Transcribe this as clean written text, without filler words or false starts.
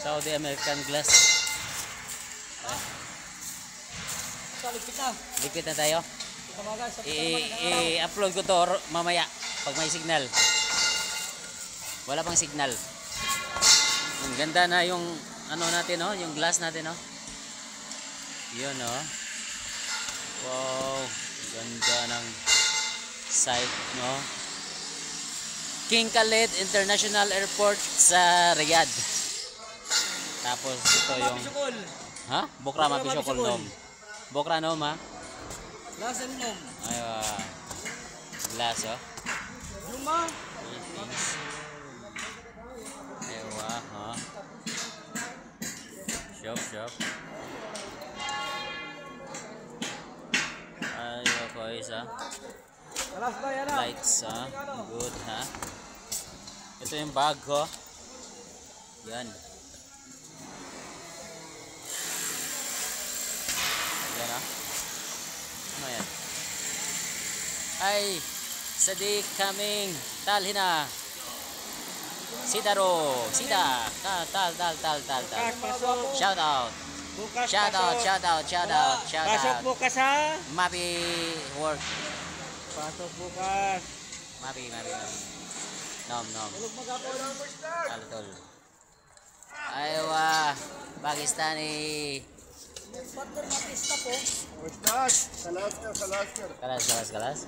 Saudi American glass. Ligpit na. Ligpit na tayo. I-upload ko to mamaya pag may signal. Wala pang signal. Ang ganda na yung ano natin, no? Yung glass natin, no? Yun, no? Wow, ganda ng site, no? King Khalid International Airport sa Riyadh. Tapos ito yung ha? Bukra Mapishokol nom. Bukra nom, ha? Lasan nom. Aywa. Glass, oh. Luma. Aywa, ha? Shop. Aywa ko isa. Alas ba yan? Lights, ha? Good, ha? Ito yung bag ko. Yan. Yan, ha? Ano yan? Ay, Sadiq coming. Tal hina. Sidaro, Sida. Tal. Shout out. Pasok bukas ha. Mapi work. Pasok bukas. Mapi. Nom. Tol. Aywa, Pakistani. Partner matista po. Ustaz, kalaskar. Kalas.